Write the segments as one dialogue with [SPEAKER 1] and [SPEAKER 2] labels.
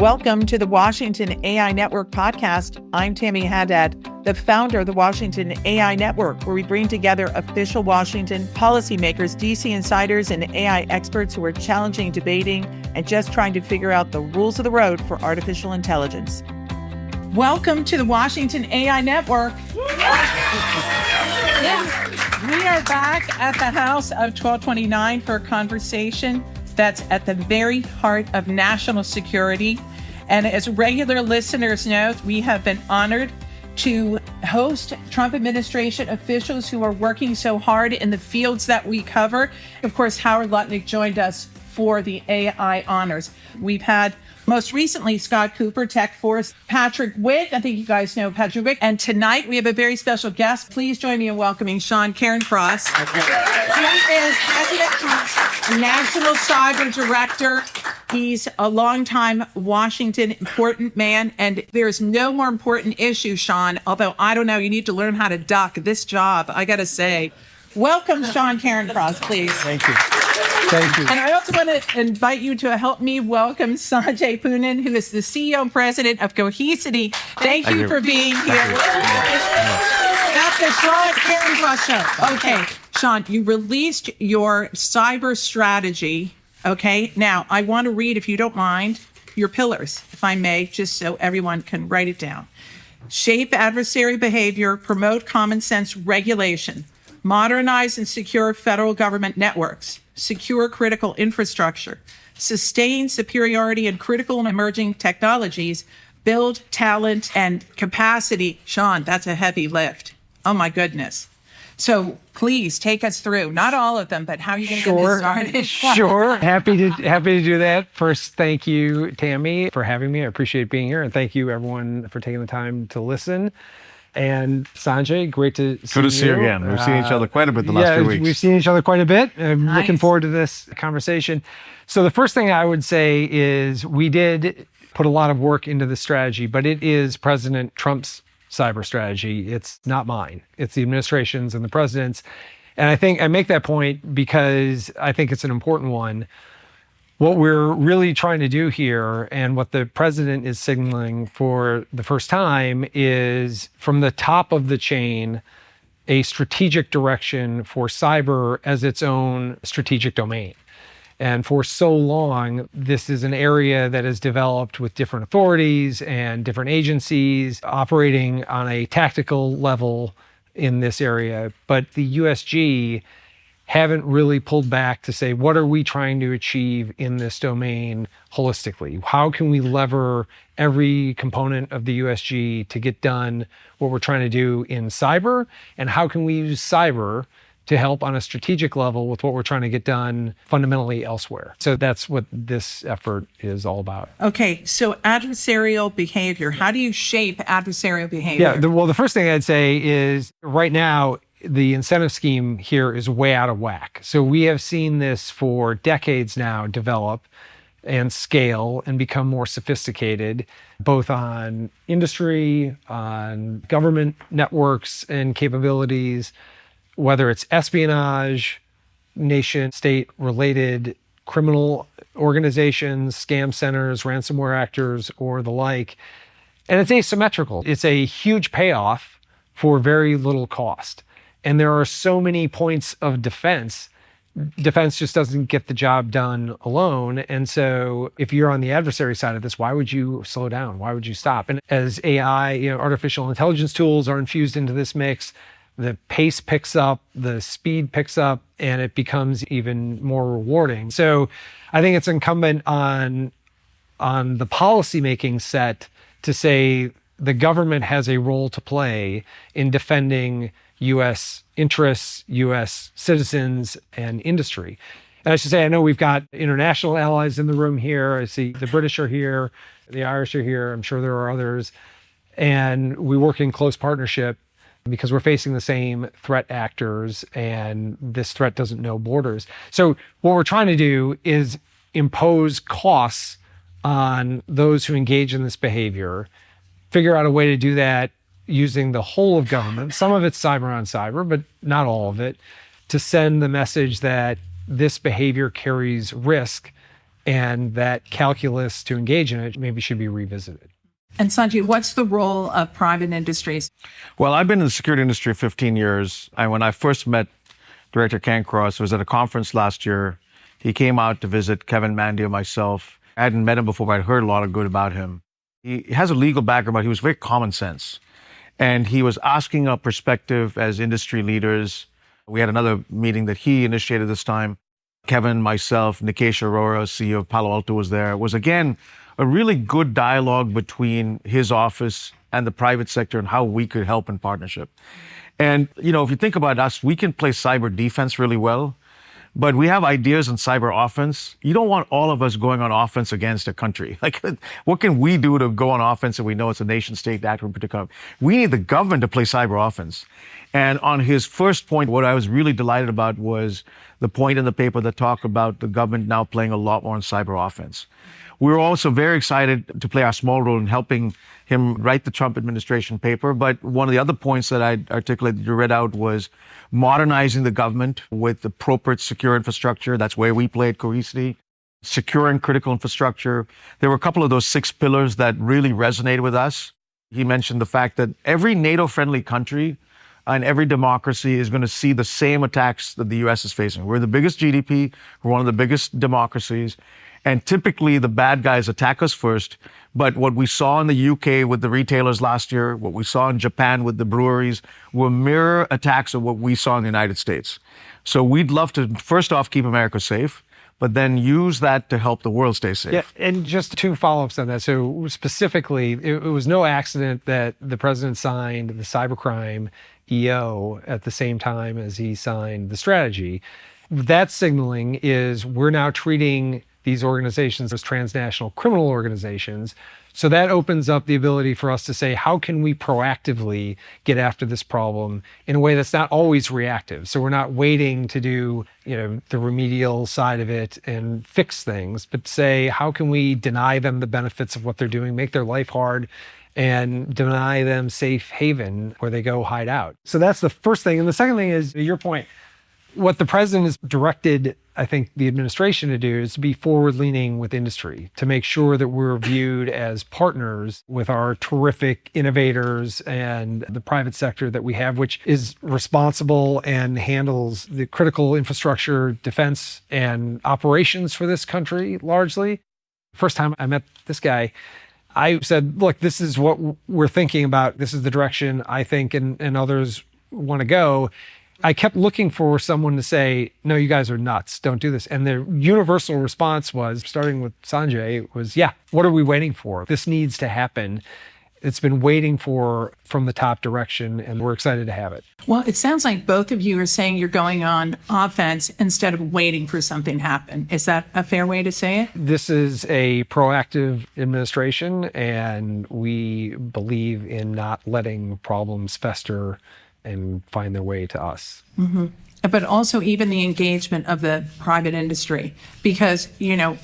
[SPEAKER 1] Welcome to the Washington AI Network podcast. I'm Tammy Haddad, the founder of the Washington AI Network, where we bring together official Washington policymakers, DC insiders, and AI experts who are challenging, debating, and just trying to figure out the rules of the road for artificial intelligence. Welcome to the Washington AI Network. Yes, we are back at the House of 1229 for a conversation that's at the very heart of national security. And as regular listeners know, we have been honored to host Trump administration officials who are working so hard in the fields that we cover. Of course, Howard Lutnick joined us for the AI honors. We've had most recently Scott Cooper, Tech Force, Patrick Witt. I think you guys know Patrick Witt. And tonight we have a very special guest. Please join me in welcoming Sean Cairncross. He is President Trump's National Cyber Director. He's a longtime Washington important man, and there's no more important issue, Sean, although I don't know, you need to learn how to duck this job, I got to say. Welcome, Sean Cairncross, please.
[SPEAKER 2] Thank you. Thank you.
[SPEAKER 1] And I also want to invite you to help me welcome Sanjay Poonen, who is the CEO and president of Cohesity. Thank you for being here. That's the Sean Cairncross Show. Okay, Sean, you released your cyber strategy. Okay, now I want to read, if you don't mind, your pillars, if I may, just so everyone can write it down. Shape adversary behavior, promote common sense regulation, modernize and secure federal government networks, secure critical infrastructure, sustain superiority in critical and emerging technologies, build talent and capacity. Sean, that's a heavy lift. Oh my goodness. So please take us through, not all of them, but how you can get this started.
[SPEAKER 2] Sure. Happy to do that. First, thank you, Tammy, for having me. I appreciate being here. And thank you, everyone, for taking the time to listen. And Sanjay, great to see you.
[SPEAKER 3] Good to see you again. We've seen each other quite a bit the last few weeks.
[SPEAKER 2] We've seen each other quite a bit. I'm
[SPEAKER 1] Nice.
[SPEAKER 2] looking forward to this conversation. So the first thing I would say is we did put a lot of work into the strategy, but it is President Trump's cyber strategy. It's not mine. It's the administration's and the president's. And I think I make that point because I think it's an important one. What we're really trying to do here, and what the president is signaling for the first time, is from the top of the chain, a strategic direction for cyber as its own strategic domain. And for so long, this is an area that is developed with different authorities and different agencies operating on a tactical level in this area. But the USG haven't really pulled back to say, what are we trying to achieve in this domain holistically? How can we lever every component of the USG to get done what we're trying to do in cyber? And how can we use cyber to help on a strategic level with what we're trying to get done fundamentally elsewhere? So that's what this effort is all about.
[SPEAKER 1] Okay, so adversarial behavior. How do you shape adversarial behavior?
[SPEAKER 2] Yeah, well, the first thing I'd say is right now, the incentive scheme here is way out of whack. So we have seen this for decades now develop and scale and become more sophisticated, both on industry, on government networks and capabilities, whether it's espionage, nation-state related criminal organizations, scam centers, ransomware actors, or the like. And it's asymmetrical. It's a huge payoff for very little cost. And there are so many points of defense. Defense just doesn't get the job done alone. And so if you're on the adversary side of this, why would you slow down? Why would you stop? And as AI, artificial intelligence tools are infused into this mix, the pace picks up, the speed picks up, and it becomes even more rewarding. So I think it's incumbent on the policymaking set to say the government has a role to play in defending U.S. interests, U.S. citizens, and industry. And I should say, I know we've got international allies in the room here. I see the British are here, the Irish are here. I'm sure there are others. And we work in close partnership because we're facing the same threat actors, and this threat doesn't know borders. So what we're trying to do is impose costs on those who engage in this behavior, figure out a way to do that using the whole of government, some of it's cyber on cyber, but not all of it, to send the message that this behavior carries risk and that calculus to engage in it maybe should be revisited.
[SPEAKER 1] And Sanjay, what's the role of private industries?
[SPEAKER 3] Well, I've been in the security industry 15 years. And when I first met Director Cairncross, it was at a conference last year. He came out to visit Kevin Mandy and myself. I hadn't met him before, but I'd heard a lot of good about him. He has a legal background, but he was very common sense. And he was asking our perspective as industry leaders. We had another meeting that he initiated this time. Kevin, myself, Nikesh Arora, CEO of Palo Alto, was there. It was, again, a really good dialogue between his office and the private sector and how we could help in partnership. And, if you think about us, we can play cyber defense really well, but we have ideas in cyber offense. You don't want all of us going on offense against a country. Like, what can we do to go on offense if we know it's a nation state actor in particular? We need the government to play cyber offense. And on his first point, what I was really delighted about was the point in the paper that talked about the government now playing a lot more on cyber offense. We were also very excited to play our small role in helping him write the Trump administration paper. But one of the other points that I articulated, you read out, was modernizing the government with appropriate secure infrastructure. That's where we played Cohesity. Securing critical infrastructure. There were a couple of those 6 pillars that really resonated with us. He mentioned the fact that every NATO-friendly country and every democracy is going to see the same attacks that the U.S. is facing. We're the biggest GDP. We're one of the biggest democracies. And typically, the bad guys attack us first. But what we saw in the UK with the retailers last year, what we saw in Japan with the breweries, were mirror attacks of what we saw in the United States. So we'd love to, first off, keep America safe, but then use that to help the world stay safe.
[SPEAKER 2] Yeah, and just 2 follow-ups on that. So specifically, it was no accident that the president signed the cybercrime EO at the same time as he signed the strategy. That signaling is we're now treating these organizations as transnational criminal organizations. So that opens up the ability for us to say, how can we proactively get after this problem in a way that's not always reactive? So we're not waiting to do, the remedial side of it and fix things, but say, how can we deny them the benefits of what they're doing, make their life hard, and deny them safe haven where they go hide out? So that's the first thing. And the second thing is, to your point, what the president has directed, I think, the administration to do is to be forward-leaning with industry, to make sure that we're viewed as partners with our terrific innovators and the private sector that we have, which is responsible and handles the critical infrastructure, defense, and operations for this country largely. First time I met this guy, I said, look, this is what we're thinking about. This is the direction I think and others want to go. I kept looking for someone to say, no, you guys are nuts. Don't do this. And the universal response was, starting with Sanjay, was, yeah, what are we waiting for? This needs to happen. It's been waiting for from the top direction, and we're excited to have it.
[SPEAKER 1] Well, it sounds like both of you are saying you're going on offense instead of waiting for something to happen. Is that a fair way to say it?
[SPEAKER 2] This is a proactive administration, and we believe in not letting problems fester and find their way to us.
[SPEAKER 1] Mm-hmm. But also even the engagement of the private industry, because,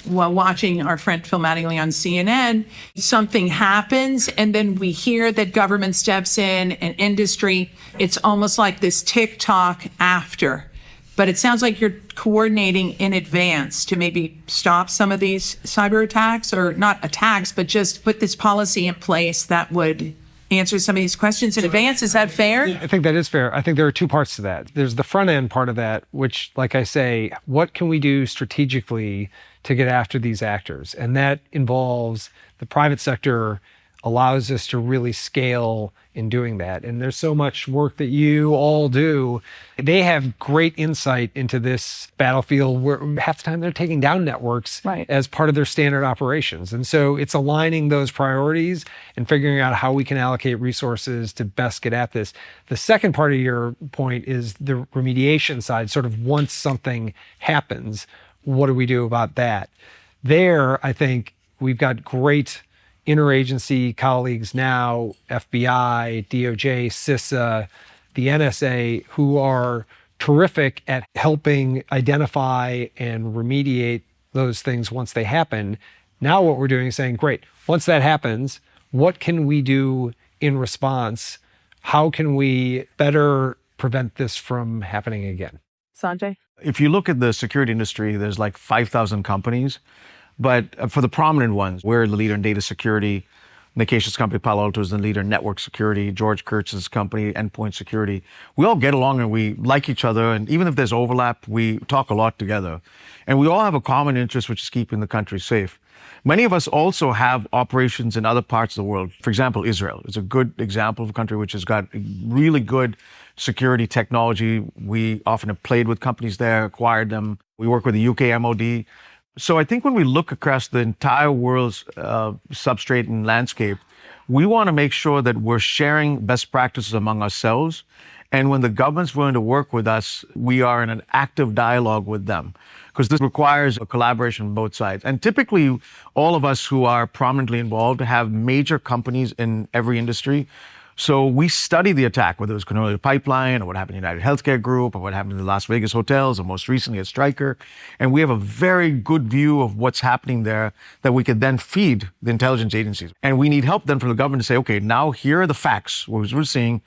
[SPEAKER 1] while watching our friend Phil Mattingly on CNN, something happens and then we hear that government steps in and industry. It's almost like this tick-tock after. But it sounds like you're coordinating in advance to maybe stop some of these cyber attacks, or not attacks, but just put this policy in place that would answer some of these questions in advance. Is that fair?
[SPEAKER 2] I think that is fair. I think there are 2 parts to that. There's the front end part of that, which, like I say, what can we do strategically to get after these actors? And that involves the private sector allows us to really scale in doing that. And there's so much work that you all do. They have great insight into this battlefield where half the time they're taking down networks as part of their standard operations. And so it's aligning those priorities and figuring out how we can allocate resources to best get at this. The second part of your point is the remediation side, sort of once something happens, what do we do about that? There, I think we've got great interagency colleagues now, FBI, DOJ, CISA, the NSA, who are terrific at helping identify and remediate those things once they happen. Now what we're doing is saying, great, once that happens, what can we do in response? How can we better prevent this from happening again?
[SPEAKER 1] Sanjay?
[SPEAKER 3] If you look at the security industry, there's like 5,000 companies. But for the prominent ones, we're the leader in data security. Nikesh's company, Palo Alto, is the leader in network security. George Kurtz's company, endpoint security. We all get along and we like each other. And even if there's overlap, we talk a lot together. And we all have a common interest, which is keeping the country safe. Many of us also have operations in other parts of the world. For example, Israel is a good example of a country which has got really good security technology. We often have played with companies there, acquired them. We work with the UK MOD. So I think when we look across the entire world's substrate and landscape, we want to make sure that we're sharing best practices among ourselves. And when the government's willing to work with us, we are in an active dialogue with them, because this requires a collaboration on both sides. And typically, all of us who are prominently involved have major companies in every industry. So we study the attack, whether it was Cornelia Pipeline or what happened in United Healthcare Group or what happened in the Las Vegas hotels or most recently at Stryker. And we have a very good view of what's happening there that we could then feed the intelligence agencies. And we need help then from the government to say, okay, now here are the facts, what we're seeing.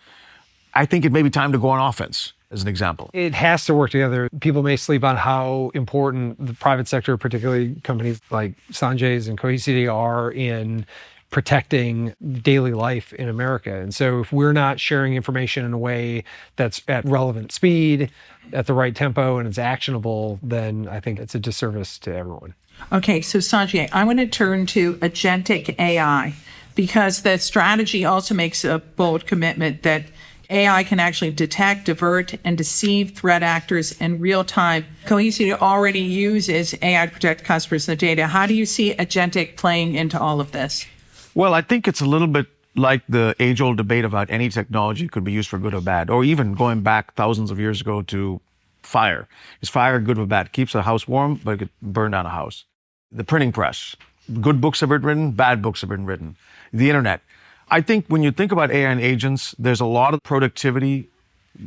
[SPEAKER 3] I think it may be time to go on offense, as an example.
[SPEAKER 2] It has to work together. People may sleep on how important the private sector, particularly companies like Sanjay's and Cohesity, are in protecting daily life in America. And so if we're not sharing information in a way that's at relevant speed, at the right tempo, and it's actionable, then I think it's a disservice to everyone.
[SPEAKER 1] Okay, so Sanjay, I want to turn to agentic AI, because the strategy also makes a bold commitment that AI can actually detect, divert, and deceive threat actors in real time. Cohesity already uses AI to protect customers and the data. How do you see agentic playing into all of this?
[SPEAKER 3] Well, I think it's a little bit like the age-old debate about any technology could be used for good or bad, or even going back thousands of years ago to fire. Is fire good or bad? It keeps a house warm, but it could burn down a house. The printing press. Good books have been written, bad books have been written. The internet. I think when you think about AI and agents, there's a lot of productivity.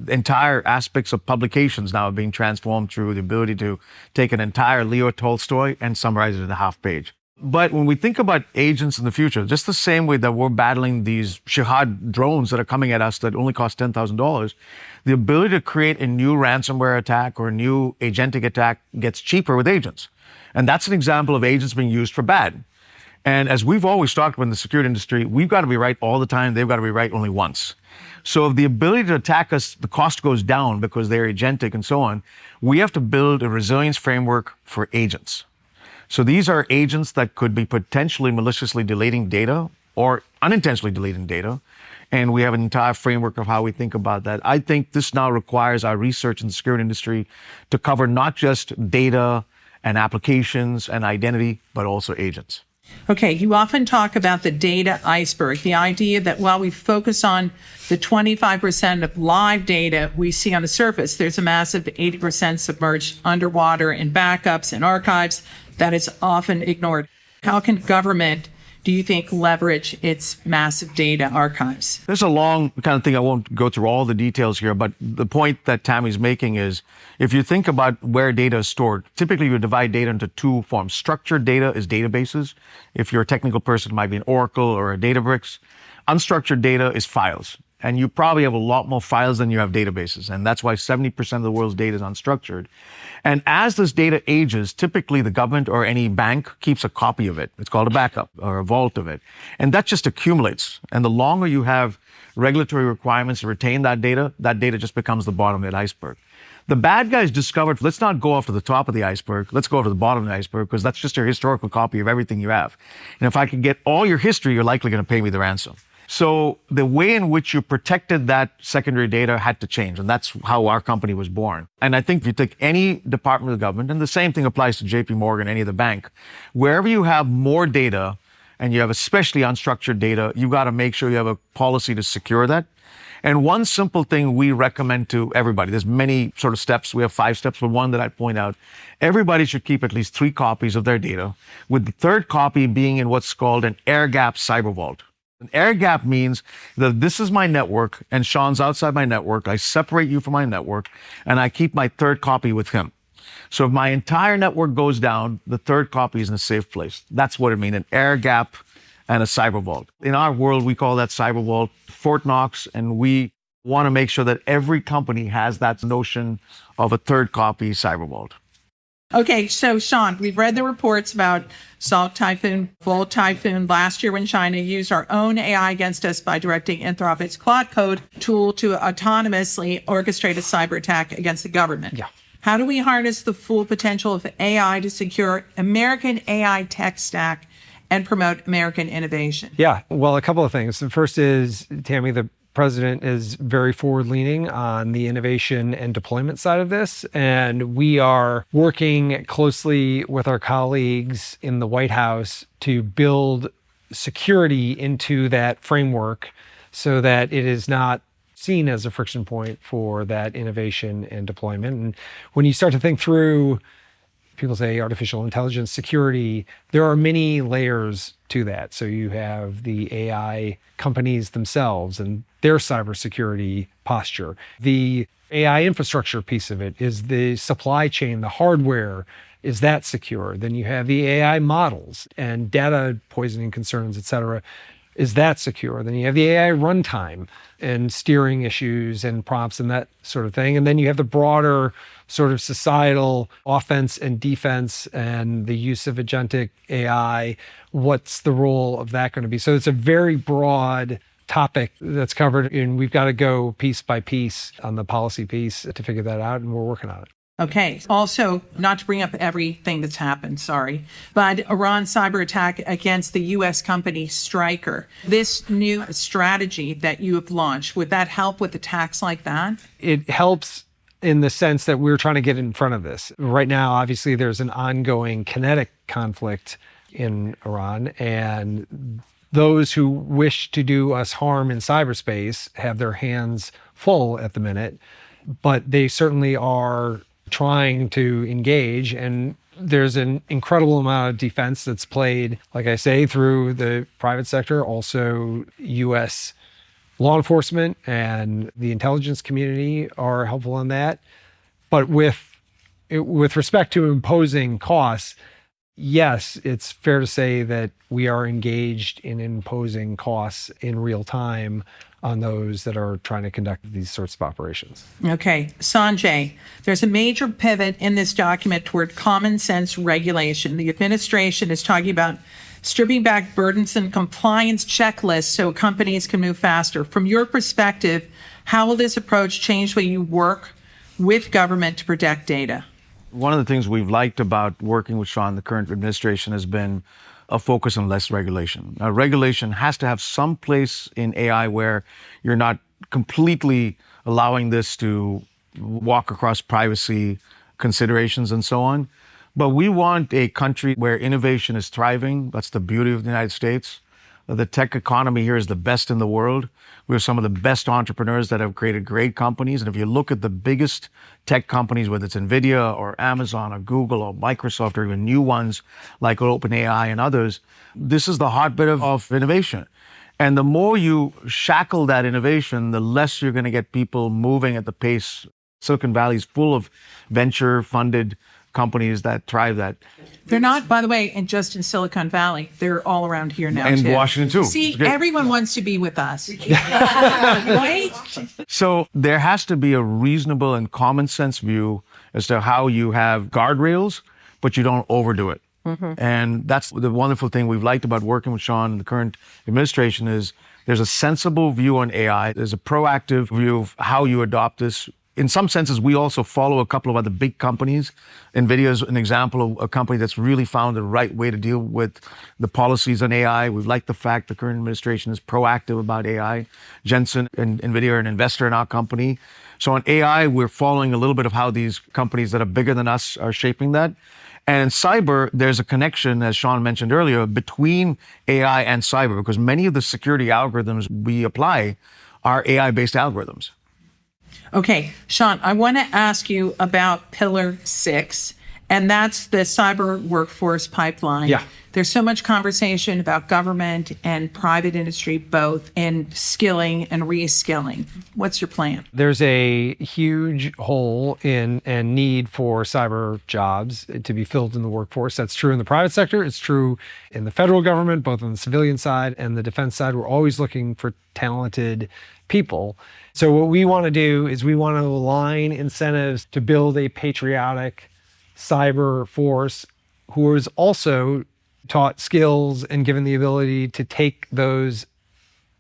[SPEAKER 3] Entire aspects of publications now are being transformed through the ability to take an entire Leo Tolstoy and summarize it in a half page. But when we think about agents in the future, just the same way that we're battling these Shahad drones that are coming at us that only cost $10,000, the ability to create a new ransomware attack or a new agentic attack gets cheaper with agents. And that's an example of agents being used for bad. And as we've always talked about in the security industry, we've got to be right all the time. They've got to be right only once. So if the ability to attack us, the cost goes down because they're agentic and so on, we have to build a resilience framework for agents. So these are agents that could be potentially maliciously deleting data or unintentionally deleting data. And we have an entire framework of how we think about that. I think this now requires our research in the security industry to cover not just data and applications and identity, but also agents.
[SPEAKER 1] Okay, you often talk about the data iceberg, the idea that while we focus on the 25% of live data we see on the surface, there's a massive 80% submerged underwater in backups and archives that is often ignored. How can government, do you think, leverage its massive data archives?
[SPEAKER 3] There's a long kind of thing. I won't go through all the details here, but the point that Tammy's making is if you think about where data is stored, typically you divide data into two forms. Structured data is databases. If you're a technical person, it might be an Oracle or a Databricks. Unstructured data is files. And you probably have a lot more files than you have databases. And that's why 70% of the world's data is unstructured. And as this data ages, typically the government or any bank keeps a copy of it. It's called a backup or a vault of it. And that just accumulates. And the longer you have regulatory requirements to retain that data just becomes the bottom of that iceberg. The bad guys discovered, let's not go off to the top of the iceberg. Let's go off to the bottom of the iceberg because that's just your historical copy of everything you have. And if I can get all your history, you're likely going to pay me the ransom. So the way in which you protected that secondary data had to change. And that's how our company was born. And I think if you take any department of the government, and the same thing applies to JP Morgan, any other bank, wherever you have more data and you have especially unstructured data, you've got to make sure you have a policy to secure that. And one simple thing we recommend to everybody, there's many sort of steps. We have 5 steps, but one that I'd point out, everybody should keep at least 3 copies of their data, with the 3rd copy being in what's called an air-gapped cyber vault. An air gap means that this is my network and Sean's outside my network. I separate you from my network and I keep my 3rd copy with him. So if my entire network goes down, the 3rd copy is in a safe place. That's what it means, an air gap and a cyber vault. In our world, we call that cyber vault Fort Knox, and we want to make sure that every company has that notion of a 3rd copy cyber vault.
[SPEAKER 1] Okay, so Sean, we've read the reports about Salt Typhoon, Volt Typhoon last year when China used our own AI against us by directing Anthropic's Claude Code tool to autonomously orchestrate a cyber attack against the government.
[SPEAKER 2] Yeah.
[SPEAKER 1] How do we harness the full potential of AI to secure American AI tech stack and promote American innovation?
[SPEAKER 2] Yeah, well, a couple of things. The first is, Tammy, the president is very forward-leaning on the innovation and deployment side of this, and we are working closely with our colleagues in the White House to build security into that framework so that it is not seen as a friction point for that innovation and deployment. And when you start to think through, people say artificial intelligence security, there are many layers to that. So you have the AI companies themselves and their cybersecurity posture. The AI infrastructure piece of it is the supply chain, the hardware. Is that secure? Then you have the AI models and data poisoning concerns, et cetera. Is that secure? Then you have the AI runtime and steering issues and prompts and that sort of thing. And then you have the broader sort of societal offense and defense and the use of agentic AI. What's the role of that going to be? So it's a very broad topic that's covered, and we've got to go piece by piece on the policy piece to figure that out, and we're working on it.
[SPEAKER 1] Okay. Also, not to bring up everything that's happened, sorry, but Iran cyber attack against the U.S. company Stryker. This new strategy that you have launched, would that help with attacks like that?
[SPEAKER 2] It helps in the sense that we're trying to get in front of this. Right now, obviously, there's an ongoing kinetic conflict in Iran, and those who wish to do us harm in cyberspace have their hands full at the minute, but they certainly are trying to engage, and there's an incredible amount of defense that's played, like I say, through the private sector, also U.S. law enforcement and the intelligence community are helpful in that. But with respect to imposing costs, yes, it's fair to say that we are engaged in imposing costs in real time on those that are trying to conduct these sorts of operations.
[SPEAKER 1] Okay. Sanjay, there's a major pivot in this document toward common sense regulation. The administration is talking about stripping back burdensome compliance checklists so companies can move faster. From your perspective, how will this approach change the way you work with government to protect data?
[SPEAKER 3] One of the things we've liked about working with Sean, the current administration, has been a focus on less regulation. Now, regulation has to have some place in AI where you're not completely allowing this to walk across privacy considerations and so on. But we want a country where innovation is thriving. That's the beauty of the United States. The tech economy here is the best in the world. We have some of the best entrepreneurs that have created great companies. And if you look at the biggest tech companies, whether it's NVIDIA or Amazon or Google or Microsoft or even new ones like OpenAI and others, this is the hotbed of innovation. And the more you shackle that innovation, the less you're going to get people moving at the pace. Silicon Valley is full of venture-funded companies that thrive that.
[SPEAKER 1] They're not, by the way, just in Silicon Valley. They're all around here now,
[SPEAKER 3] and
[SPEAKER 1] too.
[SPEAKER 3] Washington, too.
[SPEAKER 1] See, everyone wants to be with us. Right?
[SPEAKER 3] So there has to be a reasonable and common sense view as to how you have guardrails, but you don't overdo it. Mm-hmm. And that's the wonderful thing we've liked about working with Sean and the current administration is there's a sensible view on AI. There's a proactive view of how you adopt this. In some senses, we also follow a couple of other big companies. NVIDIA is an example of a company that's really found the right way to deal with the policies on AI. We've liked the fact the current administration is proactive about AI. Jensen and NVIDIA are an investor in our company. So on AI, we're following a little bit of how these companies that are bigger than us are shaping that. And in cyber, there's a connection, as Sean mentioned earlier, between AI and cyber, because many of the security algorithms we apply are AI-based algorithms.
[SPEAKER 1] Okay, Sean, I want to ask you about Pillar 6, and that's the cyber workforce pipeline.
[SPEAKER 2] Yeah.
[SPEAKER 1] There's so much conversation about government and private industry both in skilling and reskilling. What's your plan?
[SPEAKER 2] There's a huge hole in and need for cyber jobs to be filled in the workforce. That's true in the private sector. It's true in the federal government, both on the civilian side and the defense side. We're always looking for talented people. So what we want to do is we want to align incentives to build a patriotic cyber force who is also taught skills and given the ability to take those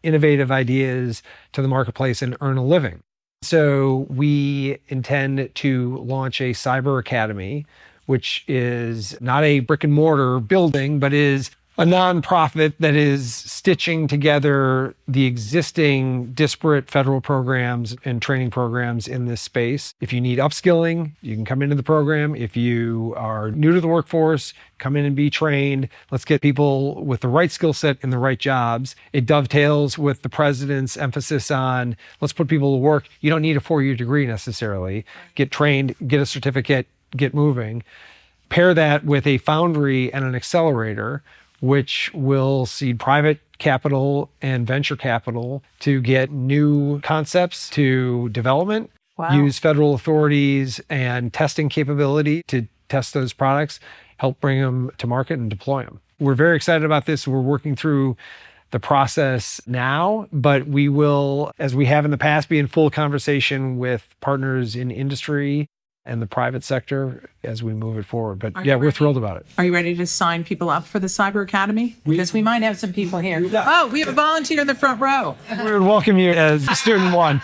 [SPEAKER 2] innovative ideas to the marketplace and earn a living. So we intend to launch a cyber academy, which is not a brick and mortar building, but is a nonprofit that is stitching together the existing disparate federal programs and training programs in this space. If you need upskilling, you can come into the program. If you are new to the workforce, come in and be trained. Let's get people with the right skill set in the right jobs. It dovetails with the president's emphasis on let's put people to work. You don't need a 4-year degree necessarily. Get trained, get a certificate, get moving. Pair that with a foundry and an accelerator, which will seed private capital and venture capital to get new concepts to development, use federal authorities and testing capability to test those products, help bring them to market and deploy them. We're very excited about this. We're working through the process now, but we will, as we have in the past, be in full conversation with partners in industry and the private sector as we move it forward. But yeah, we're thrilled about it.
[SPEAKER 1] Are you ready to sign people up for the Cyber Academy? Because we might have some people here. Oh, we have a volunteer in the front row.
[SPEAKER 2] We would welcome you as student one.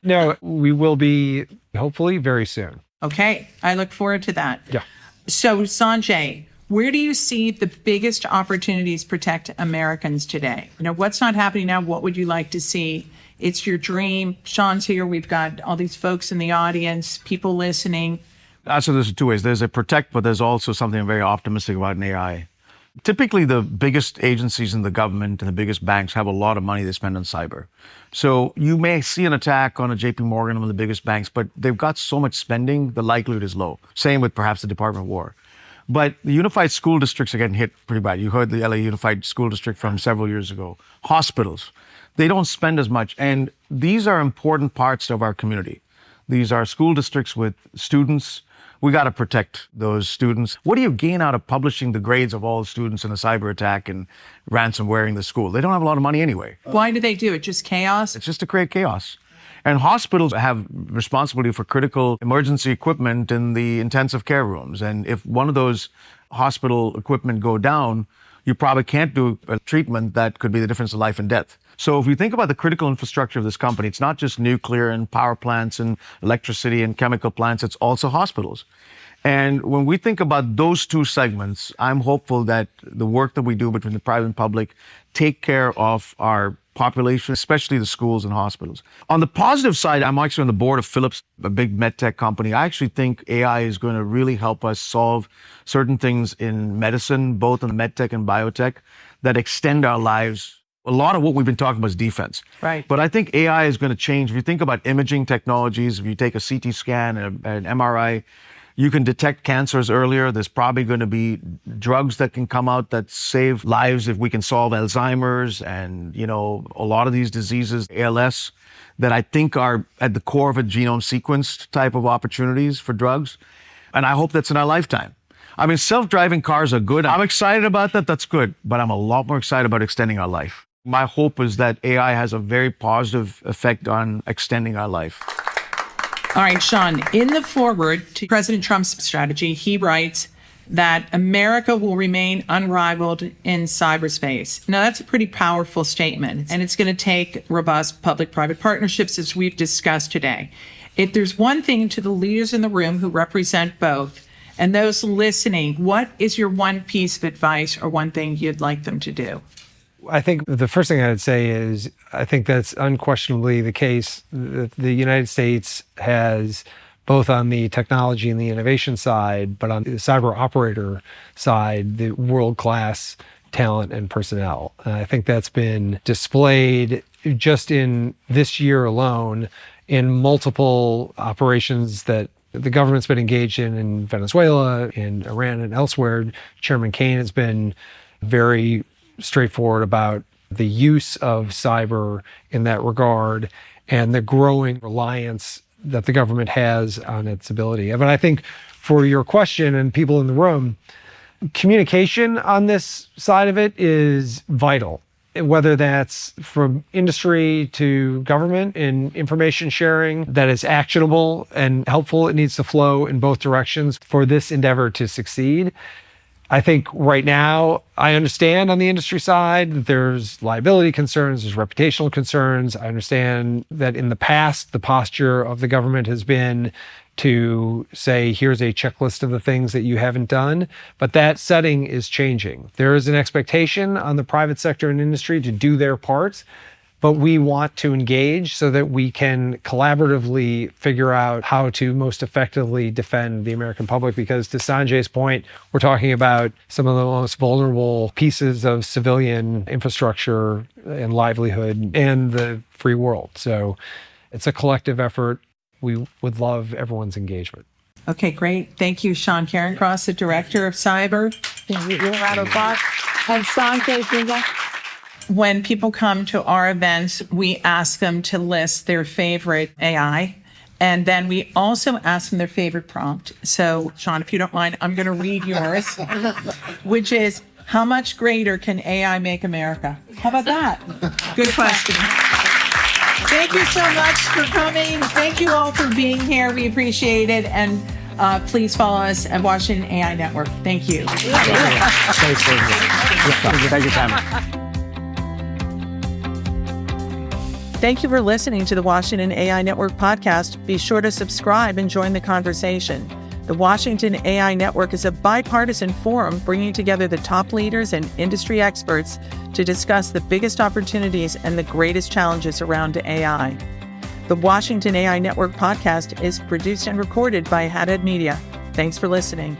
[SPEAKER 2] No, we will be hopefully very soon.
[SPEAKER 1] Okay, I look forward to that.
[SPEAKER 2] Yeah.
[SPEAKER 1] So Sanjay, where do you see the biggest opportunities to protect Americans today? What's not happening now? What would you like to see? It's your dream. Sean's here. We've got all these folks in the audience, people listening.
[SPEAKER 3] So there's two ways. There's a protect, but there's also something I'm very optimistic about in AI. Typically, the biggest agencies in the government and the biggest banks have a lot of money they spend on cyber. So you may see an attack on a JP Morgan, one of the biggest banks, but they've got so much spending, the likelihood is low. Same with perhaps the Department of War. But the unified school districts are getting hit pretty bad. You heard the LA Unified School District from several years ago. Hospitals, they don't spend as much. And these are important parts of our community. These are school districts with students. We got to protect those students. What do you gain out of publishing the grades of all the students in a cyber attack and ransomwaring the school? They don't have a lot of money anyway.
[SPEAKER 1] Why do they do it? Just chaos?
[SPEAKER 3] It's just to create chaos. And hospitals have responsibility for critical emergency equipment in the intensive care rooms. And if one of those hospital equipment go down, you probably can't do a treatment that could be the difference of life and death. So if you think about the critical infrastructure of this company, it's not just nuclear and power plants and electricity and chemical plants, it's also hospitals. And when we think about those two segments, I'm hopeful that the work that we do between the private and public take care of our population, especially the schools and hospitals. On the positive side, I'm actually on the board of Philips, a big medtech company. I actually think AI is going to really help us solve certain things in medicine, both in medtech and biotech, that extend our lives. A lot of what we've been talking about is defense.
[SPEAKER 1] Right.
[SPEAKER 3] But I think AI is going to change. If you think about imaging technologies, if you take a CT scan and an MRI, you can detect cancers earlier. There's probably going to be drugs that can come out that save lives if we can solve Alzheimer's and, a lot of these diseases, ALS, that I think are at the core of a genome sequenced type of opportunities for drugs. And I hope that's in our lifetime. I mean, self-driving cars are good. I'm excited about that. That's good. But I'm a lot more excited about extending our life. My hope is that AI has a very positive effect on extending our life.
[SPEAKER 1] All right, Sean, in the foreword to President Trump's strategy, he writes that America will remain unrivaled in cyberspace. Now, that's a pretty powerful statement, and it's going to take robust public-private partnerships, as we've discussed today. If there's one thing to the leaders in the room who represent both, and those listening, what is your one piece of advice or one thing you'd like them to do?
[SPEAKER 2] I think the first thing I would say is I think that's unquestionably the case. The United States has, both on the technology and the innovation side, but on the cyber operator side, the world-class talent and personnel. And I think that's been displayed just in this year alone in multiple operations that the government's been engaged in Venezuela, in Iran, and elsewhere. Chairman Kaine has been very straightforward about the use of cyber in that regard and the growing reliance that the government has on its ability. But I think for your question and people in the room, communication on this side of it is vital. whether that's from industry to government in information sharing that is actionable and helpful. It needs to flow in both directions for this endeavor to succeed. I think right now, I understand on the industry side that there's liability concerns, there's reputational concerns. I understand that in the past, the posture of the government has been to say, here's a checklist of the things that you haven't done. But that setting is changing. There is an expectation on the private sector and industry to do their parts, but we want to engage so that we can collaboratively figure out how to most effectively defend the American public. Because to Sanjay's point, we're talking about some of the most vulnerable pieces of civilian infrastructure and livelihood and the free world. So it's a collective effort. We would love everyone's engagement.
[SPEAKER 1] Okay, great. Thank you, Sean Cairncross, the Director of Cyber. And Sanjay Poonen. When people come to our events, we ask them to list their favorite AI, and then we also ask them their favorite prompt. So, Sean, if you don't mind, I'm going to read yours, which is, how much greater can AI make America? How about that? Good question. Thank you so much for coming. Thank you all for being here. We appreciate it. And please follow us at Washington AI Network. Thank you.
[SPEAKER 3] Thank you, Tammy.
[SPEAKER 1] Thank you for listening to the Washington AI Network podcast. Be sure to subscribe and join the conversation. The Washington AI Network is a bipartisan forum bringing together the top leaders and industry experts to discuss the biggest opportunities and the greatest challenges around AI. The Washington AI Network podcast is produced and recorded by Haddad Media. Thanks for listening.